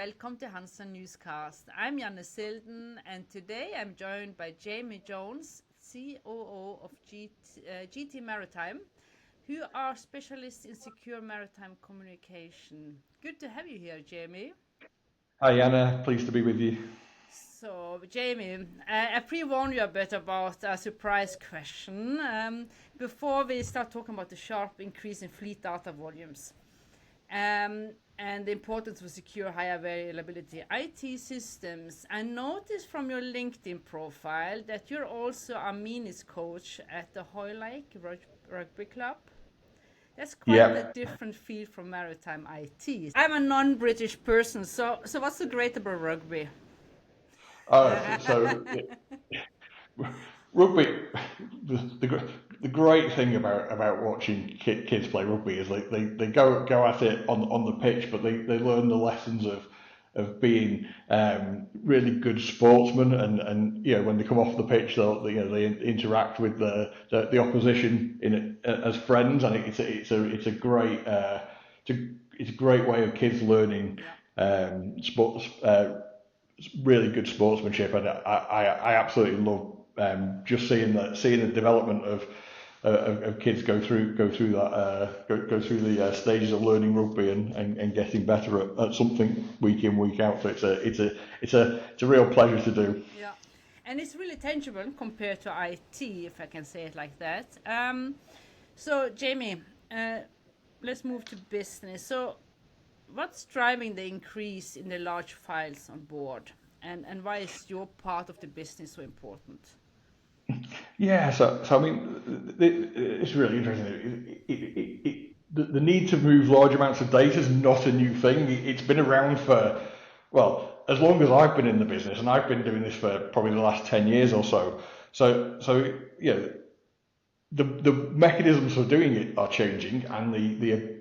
welcome to HANSA.newscast. I'm Janne Silden, and today I'm joined by Jamie Jones, COO of GTMaritime, who are specialists in secure maritime communication. Good to have you here, Jamie. Hi Janne, pleased to be with you. So, Jamie, I pre-warned you a bit about a surprise question before we start talking about the sharp increase in fleet data volumes. And the importance of secure high availability IT systems. I noticed from your LinkedIn profile that you're also a minis coach at the Hoylake Rugby Club. That's quite a different field from maritime IT. I'm a non-British person, so what's so great about rugby? Rugby, the great thing about watching kids play rugby is they go at it on the pitch, but they learn the lessons of being really good sportsmen, and when they come off the pitch they interact with the opposition as friends, and it's a great way of kids learning sports. Really good sportsmanship, and I absolutely love just seeing the development of kids go through the stages of learning rugby and getting better at something week in, week out. So it's a real pleasure to do. Yeah, and it's really tangible compared to IT, if I can say it like that. So Jamie, let's move to business. So what's driving the increase in the large files on board, and why is your part of the business so important? Yeah, so I mean, it's really interesting. The need to move large amounts of data is not a new thing. It's been around for, well, as long as I've been in the business, and I've been doing this for probably the last 10 years or so. So the mechanisms for doing it are changing, and the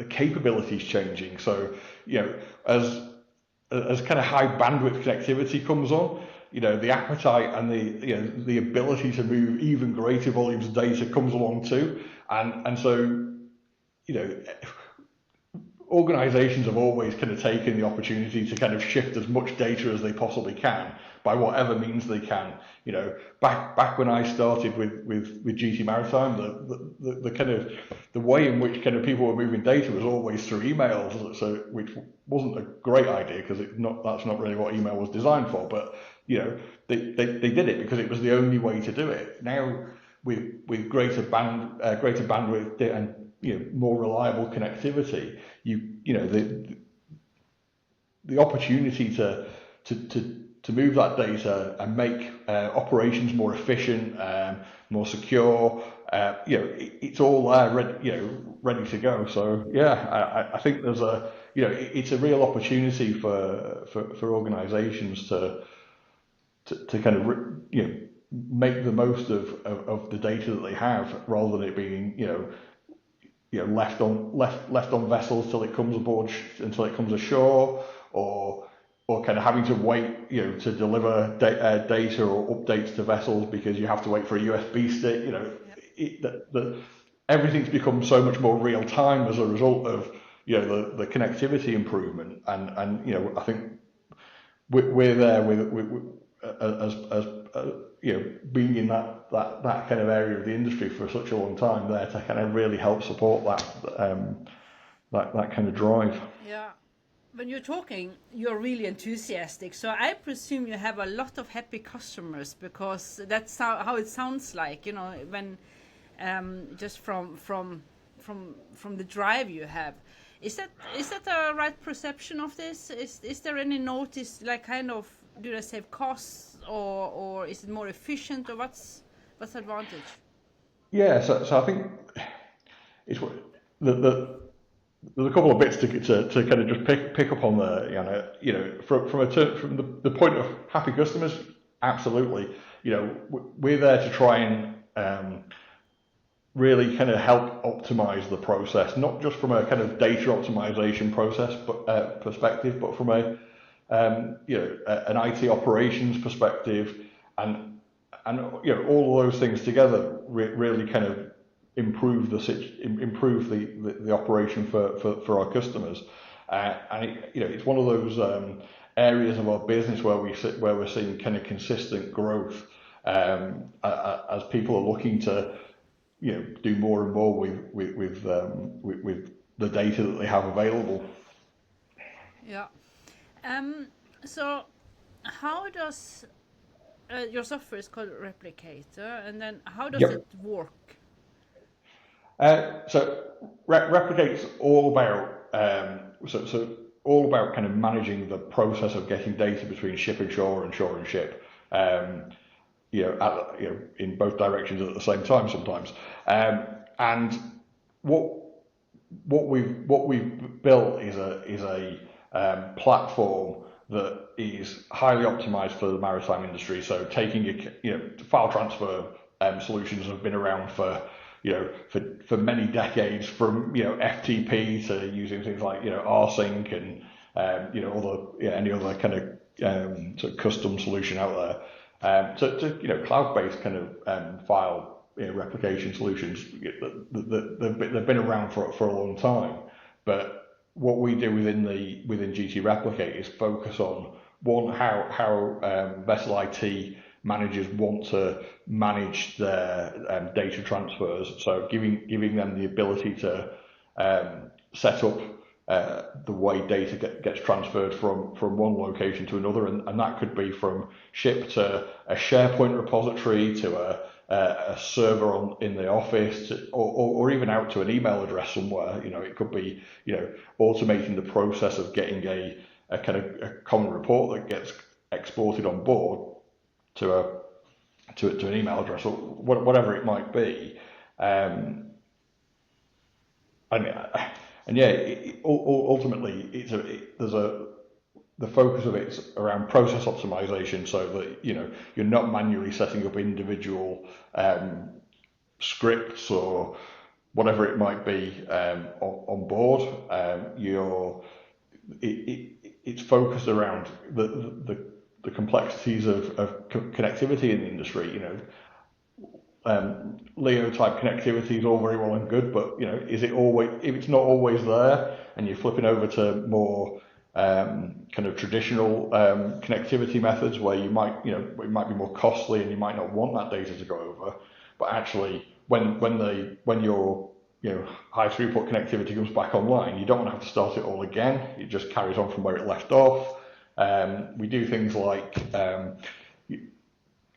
capabilities changing. So as kind of high bandwidth connectivity comes on, the appetite and the ability to move even greater volumes of data comes along too, and so organizations have always kind of taken the opportunity to kind of shift as much data as they possibly can by whatever means they can. Back when I started with GTMaritime, the kind of the way in which kind of people were moving data was always through emails, so which wasn't a great idea because that's not really what email was designed for. But they did it because it was the only way to do it. Now with greater bandwidth and more reliable connectivity, the opportunity to move that data and make operations more efficient, more secure, it's all there, ready to go. So yeah, I think there's it's a real opportunity for organizations to kind of make the most of the data that they have, rather than it being left on vessels till it comes aboard, until it comes ashore, or kind of having to wait to deliver data or updates to vessels because you have to wait for a USB stick. Everything's become so much more real time as a result of the connectivity improvement, and I think we're there as being in that kind of area of the industry for such a long time, there to kind of really help support that kind of drive. Yeah. When you're talking, you're really enthusiastic. So I presume you have a lot of happy customers, because that's how it sounds like, when just from the drive you have. Is that a right perception of this? Is there any notice, like, kind of, do they save costs, or is it more efficient, or what's the advantage? Yeah, so I think it's there's a couple of bits to kind of just pick up on there. From the point of happy customers, absolutely. We're there to try and really kind of help optimize the process, not just from a kind of data optimization process perspective, but from an IT operations perspective, and all of those things together really kind of improve the operation for our customers. it's one of those areas of our business where we're seeing kind of consistent growth as people are looking to do more and more with the data that they have available. Yeah. So how does your software is called Replicator, and then how does it work? So Replicate's all about all about kind of managing the process of getting data between ship and shore and ship. In both directions at the same time sometimes. And what we've built is a platform that is highly optimized for the maritime industry. So taking file transfer solutions have been around for many decades, from FTP to using things like rsync and any other kind of sort of custom solution out there. To cloud-based kind of file replication solutions, they've been around for a long time. But what we do within GT Replicate is focus on how vessel IT managers want to manage their data transfers. So giving them the ability to set up the way data gets transferred from one location to another, and that could be from ship to a SharePoint repository to a server in the office, or even out to an email address somewhere. It could be automating the process of getting a kind of a common report that gets exported on board to an email address, or whatever it might be. Ultimately, the focus of it's around process optimization, so that you're not manually setting up individual scripts or whatever it might be on board. It's focused around the complexities of connectivity in the industry. LEO type connectivity is all very well and good, but is it always, if it's not always there and you're flipping over to more kind of traditional connectivity methods where it might be more costly and you might not want that data to go over, but actually when your high throughput connectivity comes back online, you don't want to have to start it all again. It just carries on from where it left off. We do things like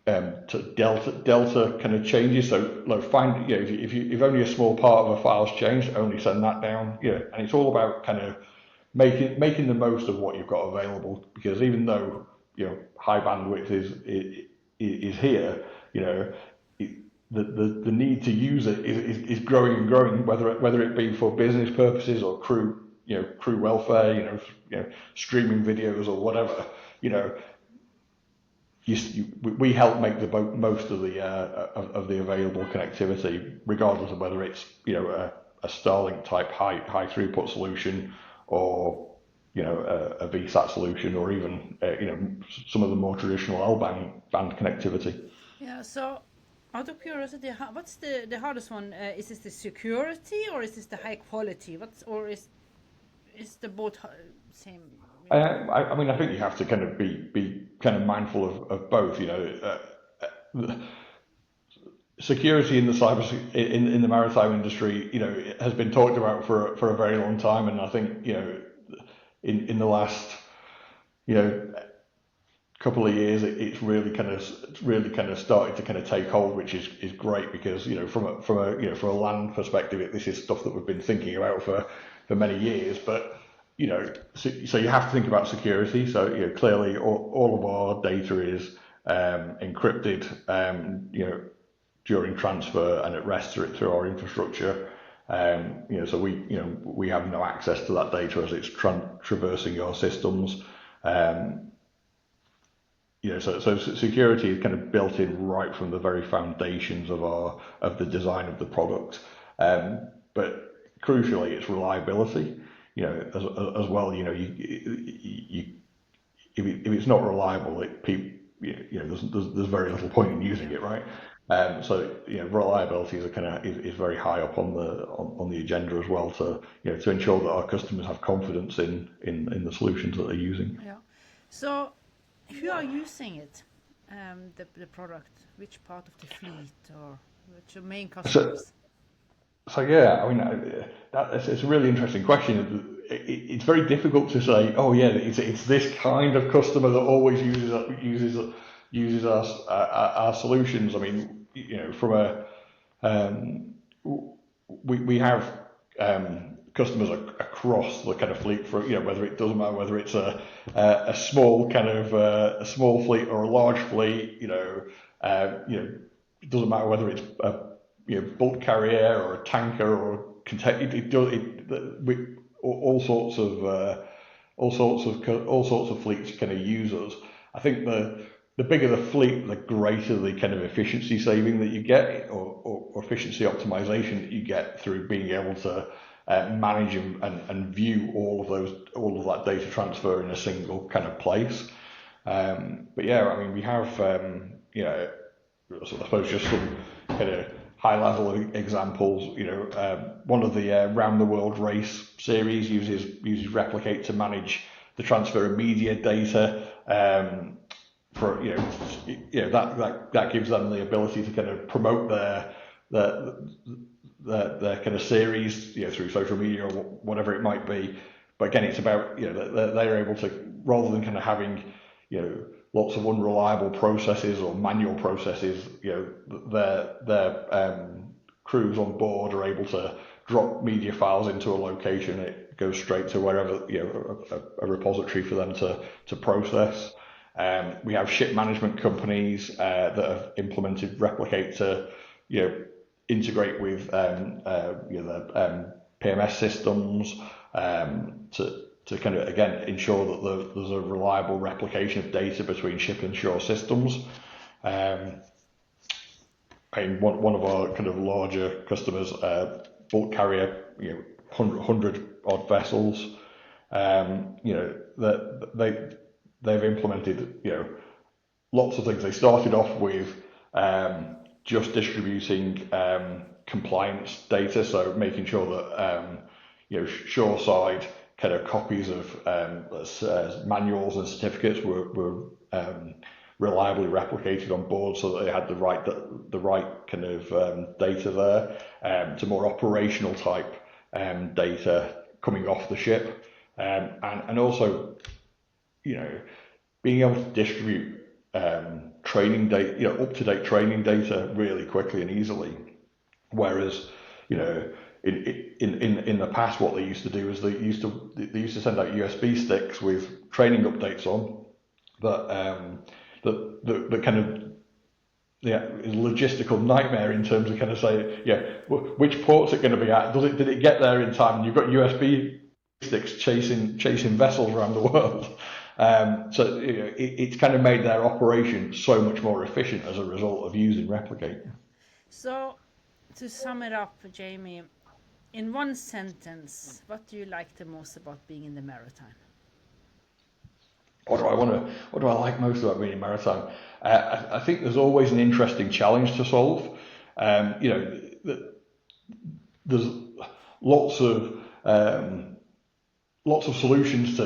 to delta kind of changes. So if only a small part of a file's changed, only send that down. And it's all about kind of making the most of what you've got available, because even though high bandwidth is here, the need to use it is growing and growing, whether it be for business purposes or crew welfare, streaming videos or whatever. We help make the most of the available connectivity, regardless of whether it's a Starlink type high throughput solution, or a VSAT solution, or even some of the more traditional L-band connectivity. Yeah. So, out of curiosity, what's the hardest one? Is this the security, or is this the high quality? Is the both same? I think you have to kind of be kind of mindful of both. Security in the in the maritime industry, has been talked about for a very long time, and I think in the last couple of years, it's really kind of started to kind of take hold, which is great, because from a land perspective, this is stuff that we've been thinking about for many years. But so you have to think about security. So clearly all of our data is encrypted during transfer and at rest through our infrastructure. So we have no access to that data as it's traversing our systems. So security is kind of built in right from the very foundations of the design of the product. But crucially, it's reliability. As well. If it's not reliable, there's very little point in using it, right? So reliability is very high up on the agenda as well, to ensure that our customers have confidence in the solutions that they're using. Yeah. So who are using it, the product? Which part of the fleet, or which are main customers? So yeah, I mean, it's a really interesting question. It's very difficult to say, oh yeah, it's this kind of customer that always uses our solutions. I mean, from we have customers across the kind of fleet, for whether it doesn't matter whether it's a small a small fleet or a large fleet. It doesn't matter whether it's a bulk carrier or a tanker or all sorts of fleets kind of use us. I think the bigger the fleet, the greater the kind of efficiency saving that you get, or efficiency optimization that you get through being able to manage and view all of that data transfer in a single kind of place. But yeah, I mean, we have I suppose just some kind of high-level examples. One of the round the world race series uses Replicate to manage the transfer of media data. That gives them the ability to kind of promote their kind of series, through social media or whatever it might be. But again, it's about they're able to, rather than kind of having lots of unreliable processes or manual processes, their crews on board are able to drop media files into a location. It goes straight to wherever, a repository for them to process. We have ship management companies that have implemented Replicate to integrate with the PMS systems, to kind of, again, ensure that there's a reliable replication of data between ship and shore systems. I mean, one of our kind of larger customers, bulk carrier, 100 odd vessels, that they've implemented, lots of things. They started off with just distributing compliance data, so making sure that shoreside kind of copies of manuals and certificates were reliably replicated on board, so that they had the right kind of data there, to more operational type data coming off the ship, and also being able to distribute training data, up-to-date training data really quickly and easily. Whereas in the past, what they used to do is they used to send out USB sticks with training updates on that kind of is a logistical nightmare in terms of kind of saying, which port's it going to be at? Did it get there in time? And you've got USB sticks chasing vessels around the world. So it's kind of made their operation so much more efficient as a result of using Replicate. So to sum it up, Jamie, in one sentence, what do you like the most about being in the maritime? What do I like most about being in maritime? I think there's always an interesting challenge to solve. There's lots of solutions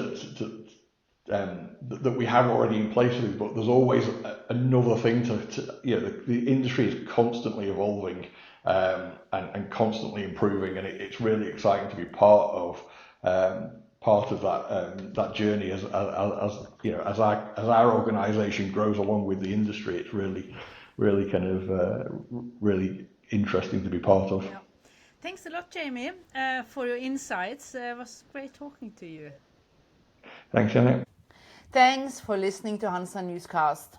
that we have already in place with, but there's always another thing the industry is constantly evolving and constantly improving, and it's really exciting to be part of that journey as our organisation grows along with the industry. It's really kind of really interesting to be part of. Yeah. Thanks a lot, Jamie, for your insights. It was great talking to you. Thanks, Janet. Thanks for listening to HANSA Newscast.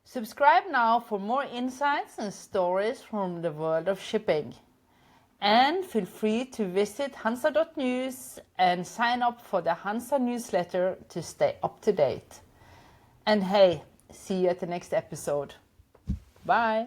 Subscribe now for more insights and stories from the world of shipping. And feel free to visit HANSA.news and sign up for the HANSA newsletter to stay up to date. And hey, see you at the next episode. Bye.